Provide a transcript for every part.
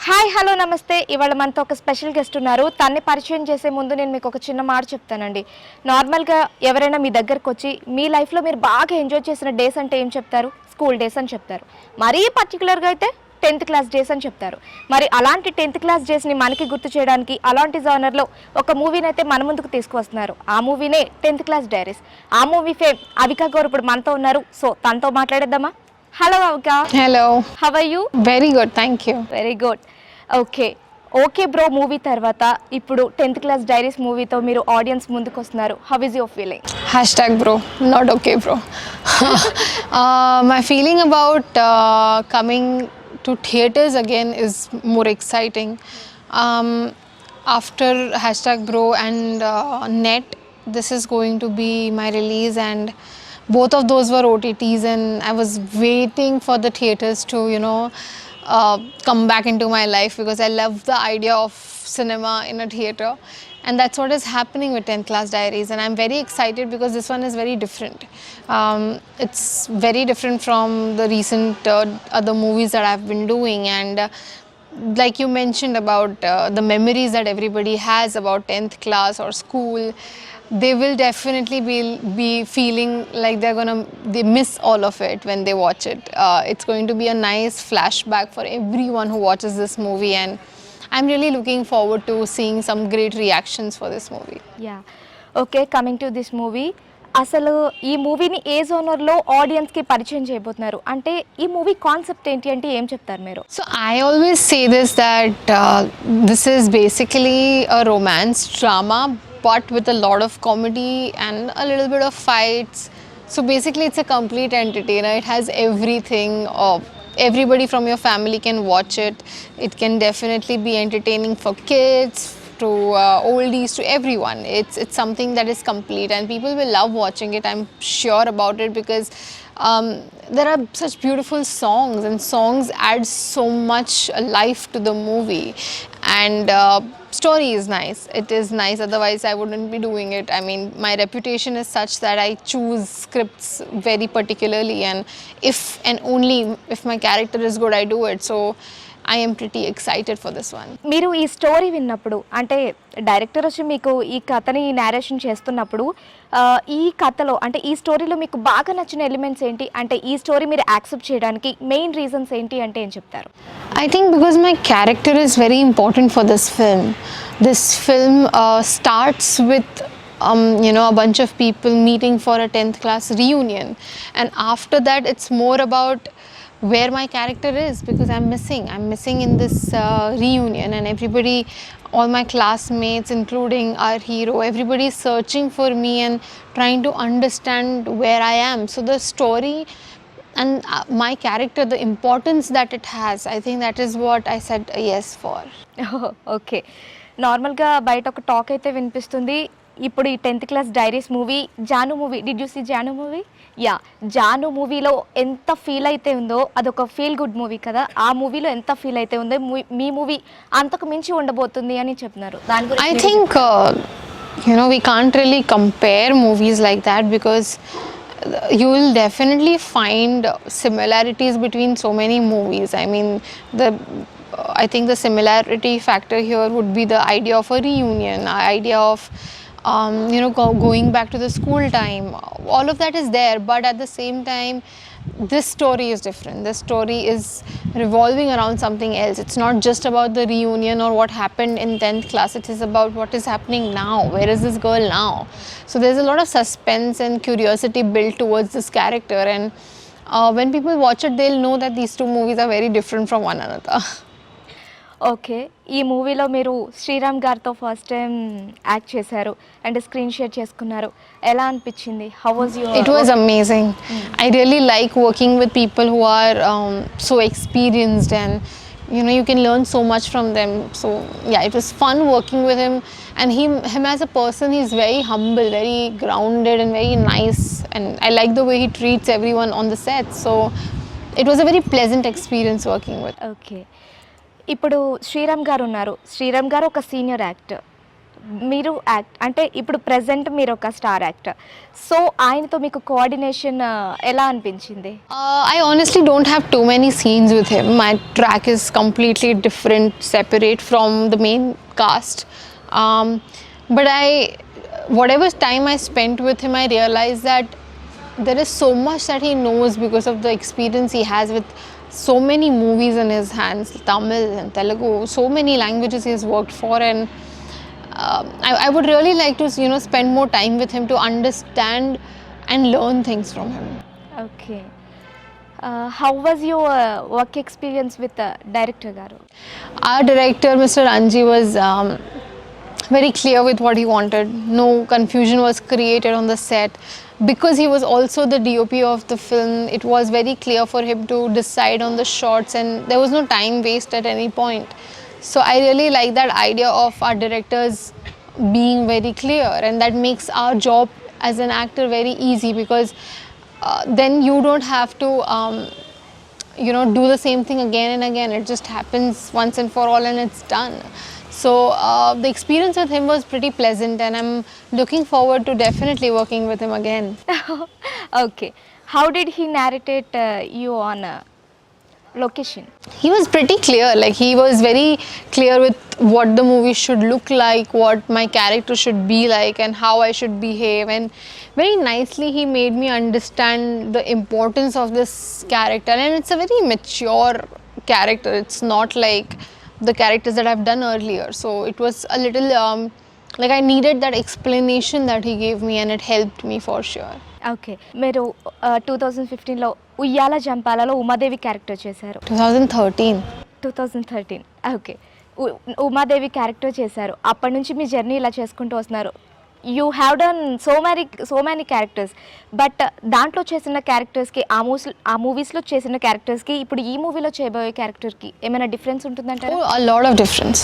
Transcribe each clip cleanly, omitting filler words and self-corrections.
Hi hello నమస్తే. ఇవాళ మనతో ఒక స్పెషల్ గెస్ట్ ఉన్నారు. తన్ని పరిచయం చేసే ముందు నేను మీకు ఒక చిన్న మాట చెప్తానండి. నార్మల్గా ఎవరైనా మీ దగ్గరకు వచ్చి మీ లైఫ్లో మీరు బాగా ఎంజాయ్ చేసిన డేస్ అంటే ఏం చెప్తారు? స్కూల్ డేస్ అని చెప్తారు. మరీ పర్టికులర్గా అయితే 10th క్లాస్ డేస్ అని చెప్తారు. మరి అలాంటి 10th క్లాస్ డేస్ని మనకి గుర్తు చేయడానికి అలాంటి జానర్లో ఒక మూవీని అయితే మన ముందుకు తీసుకువస్తున్నారు. ఆ మూవీనే 10th క్లాస్ డైరీస్. ఆ మూవీ ఫేమ్ అవికా గారు ఇప్పుడు మనతో ఉన్నారు. సో తనతో మాట్లాడేద్దామా? Hello Avika. Hello. How are you? Very good, thank you. Very good. Okay. Okay bro movie తర్వాత ఇప్పుడు 10th క్లాస్ డైరీస్ మూవీతో మీరు ఆడియన్స్ ముందుకు వస్తున్నారు. How is your feeling? Hashtag bro, not okay bro. My feeling about coming to theaters again is more exciting. Um, After hashtag bro and net, this is going to be my release, and both of those were OTTs, and I was waiting for the theaters to come back into my life because I love the idea of cinema in a theater, and that's what is happening with 10th class diaries, and I'm very excited because this one is very different. It's very different from the recent other movies that I've been doing, and like you mentioned about the memories that everybody has about 10th class or school, they will definitely be feeling like they miss all of it when they watch it. It's going to be a nice flashback for everyone who watches this movie, and I'm really looking forward to seeing some great reactions for this movie. Yeah. Okay, coming to this movie, అసలు ఈ మూవీని ఏ జోనర్లో ఆడియన్స్కి పరిచయం చేయబోతున్నారు? అంటే ఈ movie concept ఏంటి అంటే ఏం చెప్తారు మీరు? So I always say that this is basically a romance drama, but with a lot of comedy and a little bit of fights. So basically, it's a complete entertainer. It has everything. Everybody from your family can watch it. It can definitely be entertaining for kids, to oldies, to everyone. It's something that is complete, and people will love watching it. I'm sure about it because there are such beautiful songs, and songs add so much life to the movie, and story is nice. It is nice, otherwise I wouldn't be doing it. I mean, my reputation is such that I choose scripts very particularly, and if and only if my character is good, I do it. So I am pretty excited for this one. మీరు ఈ story విన్నప్పుడు, అంటే director వచ్చి మీకు ఈ కథని narration చేస్తున్నప్పుడు ఈ కథలో అంటే ఈ స్టోరీలో మీకు బాగా నచ్చిన ఎలిమెంట్స్ ఏంటి? అంటే ఈ స్టోరీ మీరు యాక్సెప్ట్ చేయడానికి మెయిన్ రీజన్స్ ఏంటి అంటే ఏం చెప్తారు? I think because my character is very important for this film. This film starts with a bunch of people meeting for a 10th class reunion, and after that it's more about where my character is, because I'm missing in this reunion, and everybody, all my classmates including our hero, everybody is searching for me and trying to understand where I am. So the story and my character, the importance that it has, I think that is what I said yes for. Okay. నార్మల్గా బయట ఒక talk అయితే వినిపిస్తుంది, ఇప్పుడు ఈ 10th class diaries movie Jaanu movie, did you see Jaanu movie? Yeah, Jaanu మూవీలో ఎంత feel అయితే ఉందో అదొక ఫీల్ గుడ్ మూవీ కదా, ఆ మూవీలో ఎంత ఫీల్ అయితే ఉందో మీ మూవీ అంతకు మించి ఉండబోతుంది అని చెప్తున్నారు. దాని గురించి I think we can't really compare movies like that, because you will definitely find similarities between so many movies. I mean, I think the similarity factor here would be the idea of a reunion, idea of going back to the school time. All of that is there, but at the same time, this story is different. This story is revolving around something else. It's not just about the reunion or what happened in 10th class. It is about what is happening now. Where is this girl now? So there's a lot of suspense and curiosity built towards this character, and when people watch it, they'll know that these two movies are very different from one another. Okay, ఈ మూవీలో మీరు శ్రీరామ్ గారితో first time act చేశారు and screen share చేసుకున్నారు. ఎలా అనిపించింది? How was your? It was amazing. I really like working with people who are so experienced, and you can learn so much from them. So yeah, it was fun working with him, and him as a person, he's very humble, very grounded, and very nice, and I like the way he treats everyone on the set. So it was a very pleasant experience working with. Okay, ఇప్పుడు శ్రీరామ్ గారు ఉన్నారు. శ్రీరామ్ గారు ఒక senior actor, మీరు act అంటే ఇప్పుడు present మీరు ఒక స్టార్ యాక్టర్, సో ఆయనతో మీకు కోఆర్డినేషన్ ఎలా అనిపించింది? I honestly don't have too many scenes with him. My track is completely different, separate from the main cast. Um, but whatever time I spent with him, I realized that there is so much that he knows because of the experience he has with so many movies in his hands, Tamil and Telugu, so many languages he has worked for, and I would really like to spend more time with him to understand and learn things from him. Okay. How was your work experience with director గారు? Our director, Mr. Anji, was very clear with what he wanted. No confusion was created on the set. Because he was also the DOP of the film, it was very clear for him to decide on the shots, and there was no time waste at any point. So I really like that idea of our directors being very clear, and that makes our job as an actor very easy, because then you don't have to do the same thing again and again. It just happens once and for all and it's done. So the experience with him was pretty pleasant, and I'm looking forward to definitely working with him again. ఓకే. How did he narrated you on location? He was pretty clear, like he was very clear with what the movie should look like, what my character should be like, and how I should behave, and very nicely he made me understand the importance of this character. And it's a very mature character, it's not like the characters that I've done earlier, so it was a little like I needed that explanation that he gave me, and it helped me for sure. Okay. మీరు 2015లో ఉయ్యాల జంపాలలో Umadevi character చేశారు. 2013. 2013. Okay. Umadevi character చేశారు. అప్పటి నుంచి మీ journey ఇలా చేసుకుంటూ వస్తున్నారు. You have done so many characters, but దాంట్లో చేసిన క్యారెక్టర్స్కి ఆ మూవీస్లో చేసిన క్యారెక్టర్స్కి ఇప్పుడు ఈ మూవీలో చేయబోయే క్యారెక్టర్కి ఏమైనా డిఫరెన్స్ ఉంటుందంటారా? Oh, a lot of difference.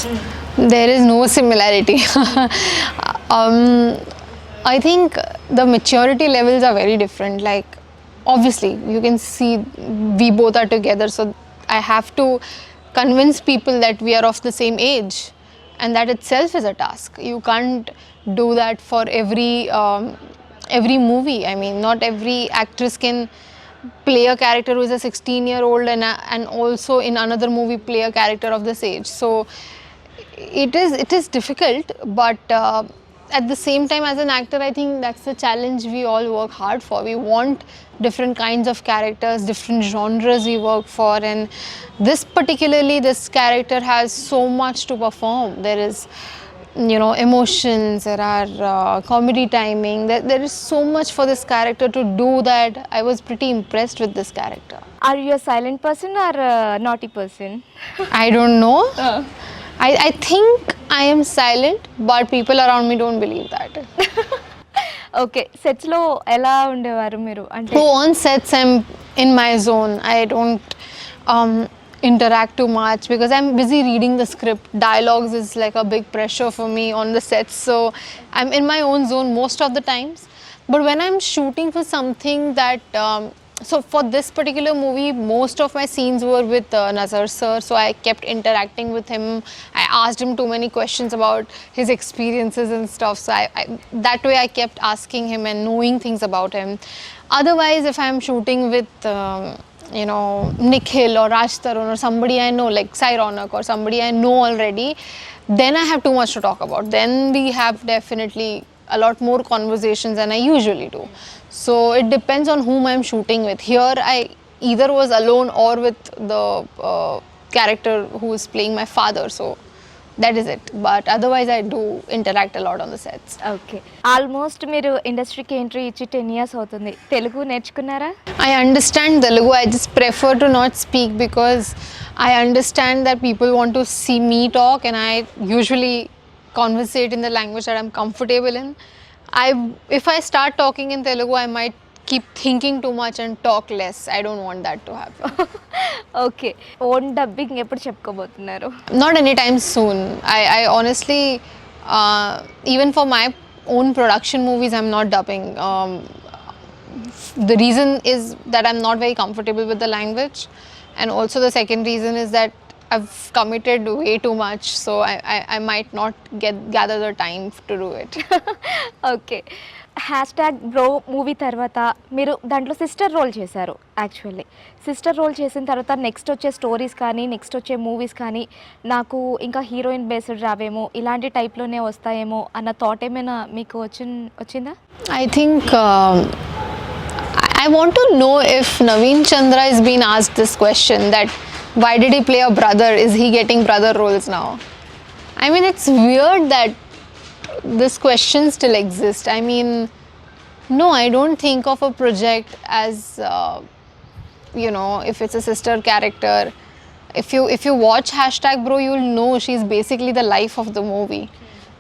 There is no similarity. I think the maturity levels are very different. Like, obviously, you can see we both are together, so I have to convince people that we are of the same age, and that itself is a task. You can't do that for every movie. I mean, not every actress can play a character who is a 16-year-old and also in another movie play a character of this age. So it is difficult, but at the same time, as an actor, I think that's the challenge we all work hard for. We want different kinds of characters, different genres we work for, and this character has so much to perform. There is emotions, there are comedy timing, there is so much for this character to do, that I was pretty impressed with this character. Are you a silent person or naughty person? I don't know. I think I am silent, but people around me don't believe that. ఓకే. సెట్స్లో ఎలా ఉండేవారు మీరు? అంటే So on sets, I'm in my zone. I don't interact too much because I'm busy reading the script. Dialogues is like a big pressure for me on the sets, so I'm in my own zone most of the times. But when I'm shooting for something that so for this particular movie, most of my scenes were with Nazar sir, so I kept interacting with him. I asked him too many questions about his experiences and stuff, so that way I kept asking him and knowing things about him. Otherwise, if I'm shooting with Nikhil or Raj Tarun or somebody I know, like Sai Ronak or somebody I know already, then I have too much to talk about. Then we have definitely a lot more conversations than I usually do. So it depends on whom I'm shooting with. Here I either was alone or with the character who is playing my father, so that is it. But otherwise I do interact a lot on the sets. Okay. Almost మీరు ఇండస్ట్రీకి entry ఇచ్చి 10 years అవుతుంది. తెలుగు నేర్చుకున్నారా? I understand Telugu. I just prefer to not speak because I understand that people want to see me talk, and I usually conversate in the language that I'm comfortable in. If I start talking in Telugu, I might keep thinking too much and talk less. I don't want that to happen. Okay. Own dubbing ఎప్పుడు చెప్పుకోబోతున్నారు? Not anytime soon. I honestly, even for my own production movies, I'm not dubbing. The reason is that I'm not very comfortable with the language, and also the second reason is that I've committed way too much, so I might not gather the time to do it. Okay. Hash tag bro movie తర్వాత మీరు దాంట్లో sister role చేశారు actually. Sister role చేసిన తర్వాత next వచ్చే stories కానీ, next వచ్చే movies కానీ నాకు ఇంకా హీరోయిన్ బేస్డ్ రావేమో, ఇలాంటి టైప్‌లోనే వస్తాయేమో అన్న థాట్ ఏమైనా మీకు వచ్చిందా? I think I want to know if Naveen Chandra is being asked this question that why did he play a brother? Is he getting brother roles now? I mean, it's weird that this question still exists. I mean, no, I don't think of a project as if it's a sister character. If you watch hashtag bro, you'll know she's basically the life of the movie.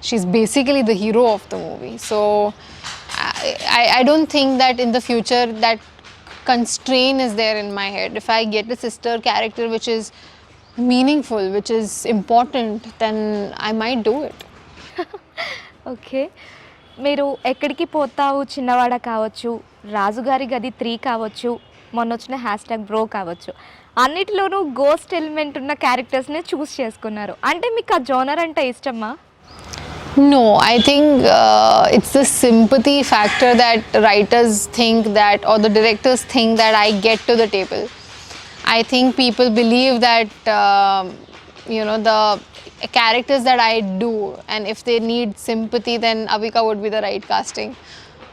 She's basically the hero of the movie. So I don't think that in the future that constraint is there in my head. If I get a sister character which is meaningful, which is important, then I might do it. Okay. మీరు ఎక్కడికి పోతావు చిన్నవాడ కావచ్చు, రాజుగారి గది 3 కావచ్చు, మొన్నొచ్చిన hash tag bro కావచ్చు, అన్నిటిలోనూ గోస్ట్ ఎలిమెంట్ ఉన్న క్యారెక్టర్స్‌నే చూస్ చేసుకున్నారు. అంటే మీకు ఆ జోనర్ అంటే ఇష్టమా? No, I think it's the sympathy factor that writers think that, or the directors think that I get to the table. I think people believe that the characters that I do, and if they need sympathy, then Avika would be the right casting.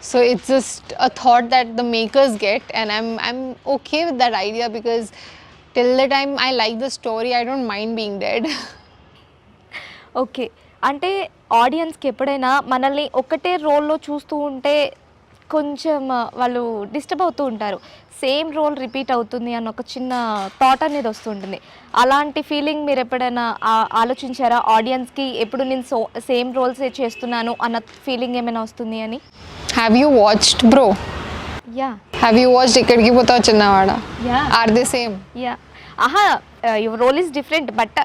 So it's just a thought that the makers get, and I'm okay with that idea, because till the time I like the story, I don't mind being dead. Okay. అంటే ఆడియన్స్‌కి ఎప్పుడైనా మనల్ని ఒకటే రోల్‌లో చూస్తూ ఉంటే కొంచెం వాళ్ళు డిస్టర్బ్ అవుతూ ఉంటారు. సేమ్ రోల్ రిపీట్ అవుతుంది అన్న ఒక చిన్న థాట్ అనేది వస్తుంటుంది. అలాంటి ఫీలింగ్ మీరు ఎప్పుడైనా ఆలోచించారా? ఆడియన్స్‌కి ఎప్పుడు నేను సేమ్ రోల్సే చేస్తున్నాను అన్న ఫీలింగ్ ఏమైనా వస్తుంది అని? Have you watched Bro? Yeah! Have you watched Ikkadiki Potavu Chinnavada? Yeah! Are they same? Yeah! ఆహా! Your role is different. But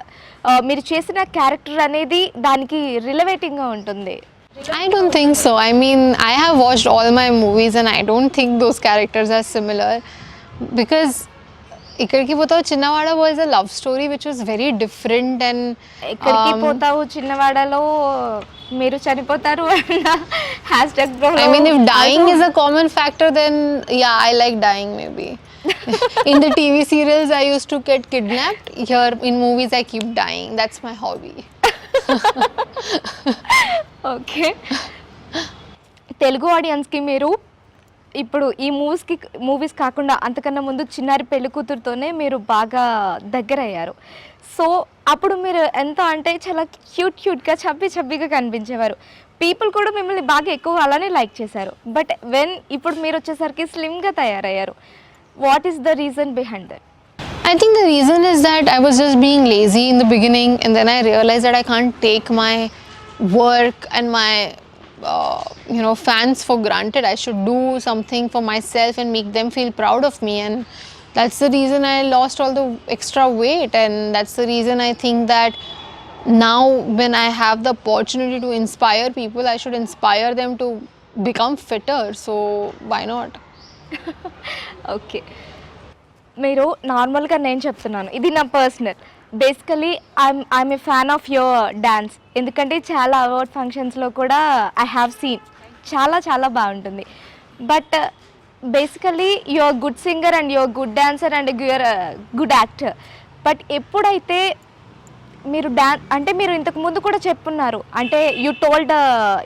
మీరు చేసిన క్యారెక్టర్ అనేది దానికి రిలవేటింగ్‌గా ఉంటుంది. I don't think so. I mean, I have watched all my movies and I don't think those characters are similar, because Ikkadiki Potavu Chinnavada was a love story which was very different, and ఎక్కడికి పోతావు చిన్నవాడలో మీరు చనిపోతారు అన్న hash tag bro. I mean, if dying is a common factor, then yeah, I like dying maybe. In the TV serials, I used to get kidnapped. Here in movies, I keep dying. That's my hobby. Okay. Telugu ఆడియన్స్‌కి మీరు ఇప్పుడు ఈ movies కాకుండా అంతకన్నా ముందు చిన్నారి పెళ్ళికూతురుతోనే మీరు బాగా దగ్గరయ్యారు. సో అప్పుడు మీరు ఎంత అంటే చాలా క్యూట్‌గా చబ్బీగా కనిపించేవారు. పీపుల్ కూడా మిమ్మల్ని బాగా ఎక్కువ అలానే లైక్ చేశారు. బట్ ఇప్పుడు మీరు వచ్చేసరికి స్లిమ్‌గా తయారయ్యారు. What is the reason behind that? I think the reason is that I was just being lazy in the beginning, and then I realized that I can't take my work and my fans for granted. I should do something for myself and make them feel proud of me, and that's the reason I lost all the extra weight, and that's the reason I think that now when I have the opportunity to inspire people, I should inspire them to become fitter. So why not? Okay. మీరు నార్మల్గా నేను చెప్తున్నాను, ఇది నా personal. Basically I'm a fan of your dance. ఎందుకంటే చాలా award ఫంక్షన్స్లో కూడా ఐ హ్యావ్ సీన్ చాలా బాగుంటుంది. But basically your good singer and your good dancer and your good actor. But ఎప్పుడైతే మీరు అంటే మీరు ఇంతకు ముందు కూడా చెప్పున్నారు, అంటే you told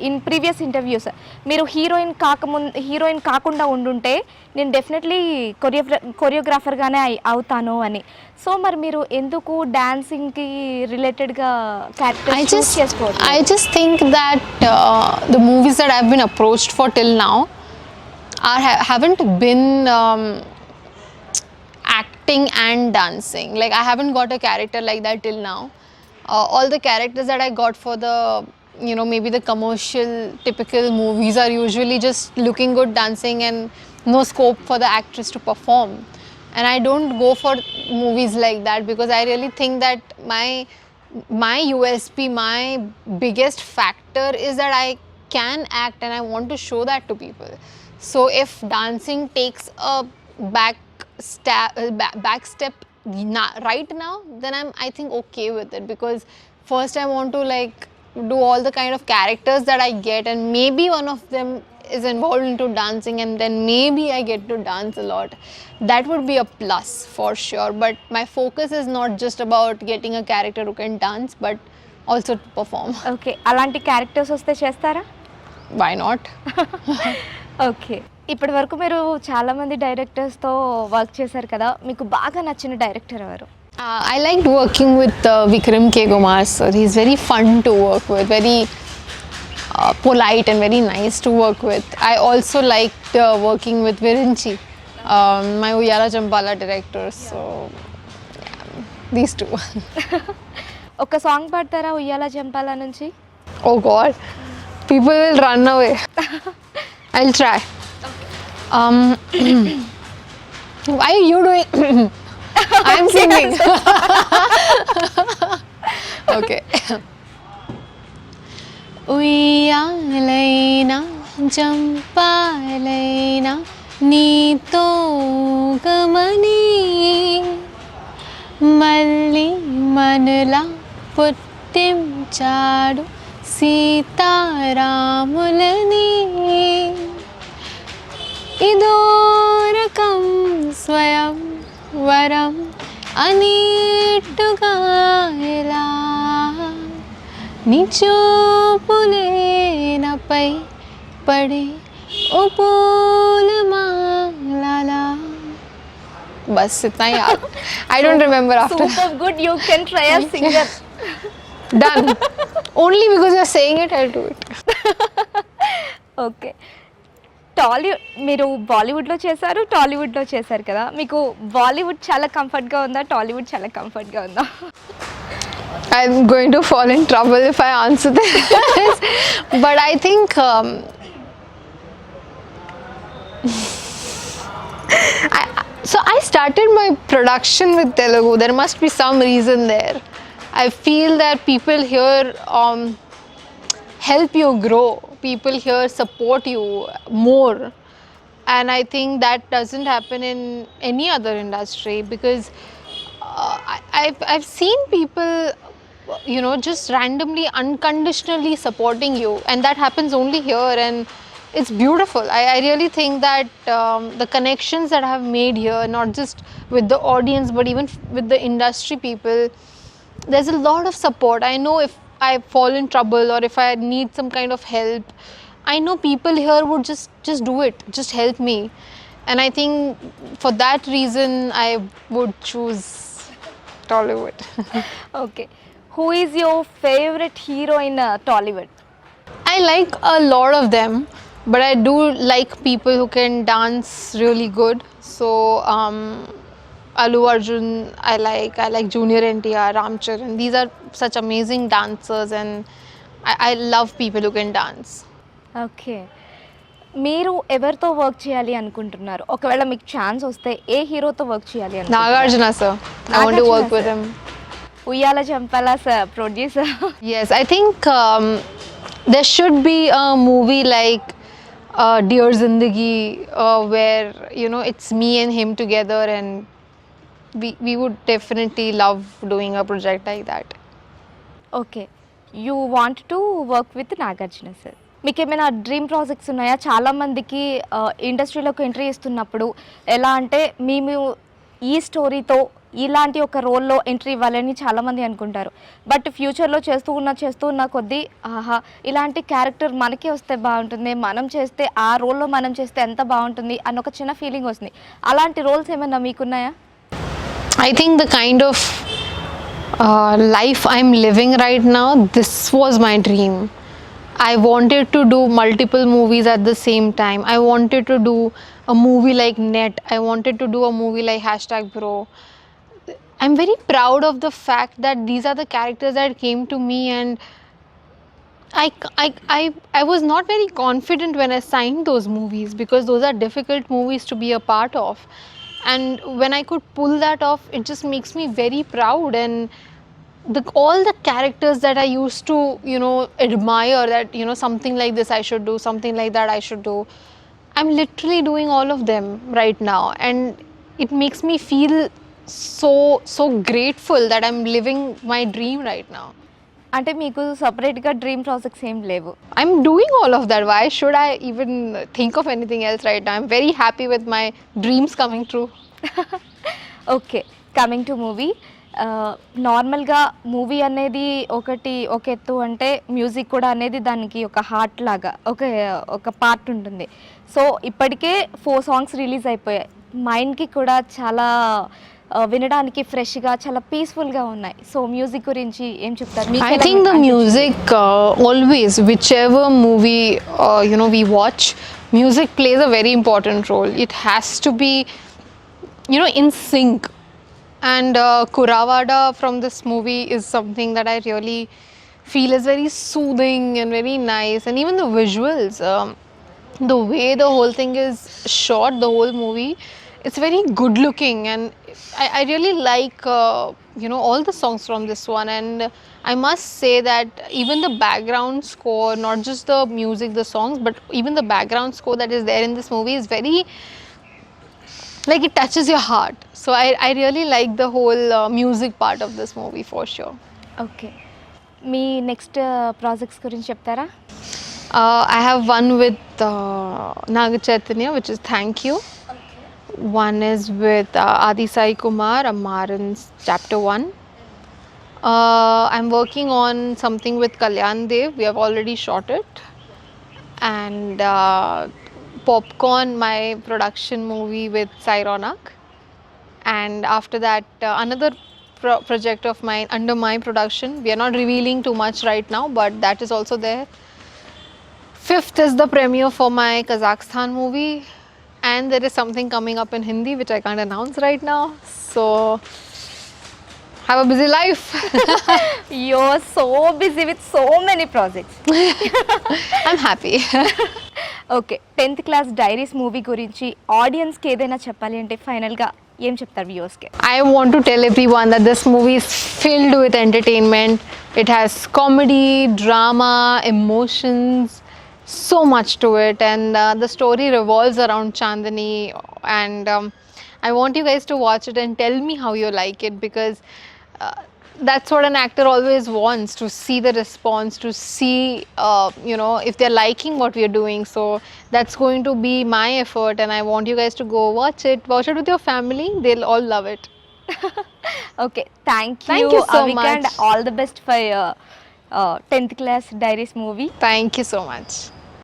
in previous interviews, మీరు హీరోయిన్ కాకుండా ఉండుంటే నేను డెఫినెట్లీ కొరియోగ్రాఫర్గానే అవుతాను అని. సో మరి మీరు ఎందుకు డాన్సింగ్కి రిలేటెడ్గా క్యారెక్టర్ చూస్ చేసుకోవచ్చు? I just think that the movies that I've been approached for till now haven't been acting and dancing. Like, I haven't got a character like that till now. All the characters that I got for the maybe the commercial typical movies are usually just looking good, dancing, and no scope for the actress to perform. And I don't go for movies like that, because I really think that my USP, my biggest factor is that I can act, and I want to show that to people. So if dancing takes a back step right now, then I think okay with it, because first I want to like do all the kind of characters that I get, and maybe one of them is involved into dancing, and then maybe I get to dance a lot. That would be a plus for sure. But my focus is not just about getting a character who can dance, but also to perform. Okay. అలాంటి characters వస్తే చేస్తారా? Why not? Okay. ఇప్పటి వరకు మీరు చాలామంది డైరెక్టర్స్‌తో work చేశారు కదా! మీకు బాగా నచ్చిన డైరెక్టర్ ఎవరు? I liked working with Vikram K. Gomar sir. He's very fun to work with, very polite and very nice to work with. I also liked working with Virinchi, my Uyala Champala director. So, yeah, these two. ఒక song పాడతారా 'ఉయ్యాల జంపాల' నుంచి? Oh God, people will run away. I'll try. Why are you doing? I'm singing. Okay. ఉయ్యాలైనా జంపాలైనా నీతో గమని మళ్ళీ మనలా పుట్టించాడు సీతారాములని ఇదో రకం స్వయం వరం అనేట్టుగా ఎలా నీ చూపులే నాపై పడే ఓ పూలమాలలా. బస్ ఇतना ही याद. I don't remember after. Super good. You can try as singer. Done. Only because you're saying it, I'll do it. Okay. మీరు బాలీవుడ్లో చేశారు, టాలీవుడ్లో చేశారు కదా! మీకు బాలీవుడ్ చాలా కంఫర్ట్‌గా ఉందా? టాలీవుడ్ చాలా కంఫర్ట్‌గా ఉందా? I'm going to fall in trouble if I answer this. But I think I started my production with Telugu. There must be some reason there. I feel that people here help you grow. People here support you more. And I think that doesn't happen in any other industry, because I've seen people, you know, just randomly, unconditionally supporting you, and that happens only here, and it's beautiful. I really think that the connections that I have made here, not just with the audience but even with the industry people, there's a lot of support. I know if I fall in trouble or if I need some kind of help, I know people here would just do it, just help me. And I think for that reason I would choose Tollywood. Okay. Who is your favorite hero in Tollywood? I like a lot of them, but I do like people who can dance really good. So Allu Arjun, I like Junior NTR, Ram Charan. These are such amazing dancers, and I love people who can dance. Okay. మీరు ఎవరితో work చేయాలి అనుకుంటున్నారు? ఒకవేళ మీకు chance వస్తే ఏ హీరోతో work చేయాలి అనుకుంటున్నారు? Nagarjuna sir, I want to work with him. Uyyala Jampala sir producer. Yes, I think there should be a movie like Dear Zindagi, where, you know, it's me and him together, and we would definitely love doing a project like that. Okay. You want to work with Nagarjuna sir. మీకు ఏమైనా dream projects ఉన్నాయా? చాలామందికి ఇండస్ట్రీలోకి entry ఇస్తున్నప్పుడు ఎలా అంటే మేము ఈ స్టోరీతో ఇలాంటి ఒక రోల్లో ఎంట్రీ ఇవ్వాలని చాలామంది అనుకుంటారు. బట్ ఫ్యూచర్లో చేస్తూ ఉన్న కొద్దీ ఆహా ఇలాంటి క్యారెక్టర్ మనకే వస్తే బాగుంటుంది, మనం చేస్తే ఆ రోల్లో మనం చేస్తే ఎంత బాగుంటుంది అన్న ఒక చిన్న ఫీలింగ్ వస్తుంది. అలాంటి రోల్స్ ఏమైనా మీకున్నాయా? I think the kind of life I'm living right now, this was my dream. I wanted to do multiple movies at the same time. I wanted to do a movie like Net. I wanted to do a movie like #Bro. I'm very proud of the fact that these are the characters that came to me, and I was not very confident when I signed those movies, because those are difficult movies to be a part of. And when I could pull that off, it just makes me very proud. And all the characters that I used to, you know, admire, that, you know, something like this I should do, something like that I should do, I'm literally doing all of them right now, and it makes me feel so grateful that I'm living my dream right now. అంటే మీకు సపరేట్గా dream projects ఏం లేవు. I'm doing all of that. Why should I even think of anything else right now? I'm very happy with my dreams coming true. Okay, coming to movie. నార్మల్గా movie అనేది ఒక ఎత్తు అంటే మ్యూజిక్ కూడా అనేది దానికి ఒక హార్ట్ లాగా ఒక పార్ట్ ఉంటుంది. సో ఇప్పటికే 4 సాంగ్స్ రిలీజ్ అయిపోయాయి. మైండ్కి కూడా చాలా వినడానికి ఫ్రెష్గా చాలా పీస్ఫుల్గా ఉన్నాయి. సో మ్యూజిక్ గురించి ఏం చెప్తారు? I think the music always, whichever movie we watch, music plays a very important role. It has to be in sync. And Kuravada from this movie is something that I really feel is very soothing and very nice. And even the visuals, the way the whole thing is shot, the whole movie, it's very good looking. And I really like all the songs from this one. And I must say that even the background score, not just the music, the songs, but even the background score that is there in this movie is very, like, it touches your heart. So I really like the whole music part of this movie for sure. Okay, me next projects గురించి చెప్తారా? I have one with Naga Chaitanya, which is Thank You. One is with Adi Sai Kumar, Amaran's Chapter 1. I'm working on something with Kalyan Dev. We have already shot it. And Popcorn, my production movie with Sai Ronak. And after that, another project of mine under my production. We are not revealing too much right now, but that is also there. 5th is the premiere for my Kazakhstan movie. And there is something coming up in Hindi which I can't announce right now. So have a busy life. You're so busy with so many projects. I'm happy. Okay, 10th class diaries movie గురించి ఆడియన్స్కి ఏదైనా చెప్పాలి అంటే ఫైనల్గా ఏం చెప్తారు వ్యూవర్స్కి? I want to tell everyone that this movie is filled with entertainment. It has comedy, drama, emotions, so much to it. And the story revolves around Chandani. And I want you guys to watch it and tell me how you like it, because that's what an actor always wants, to see the response, to see if they're liking what we're doing. So that's going to be my effort, and I want you guys to go watch it with your family. They'll all love it. Okay, thank Thank you you so Avika, much. and all the best for 10th class diaries movie. Thank you so much.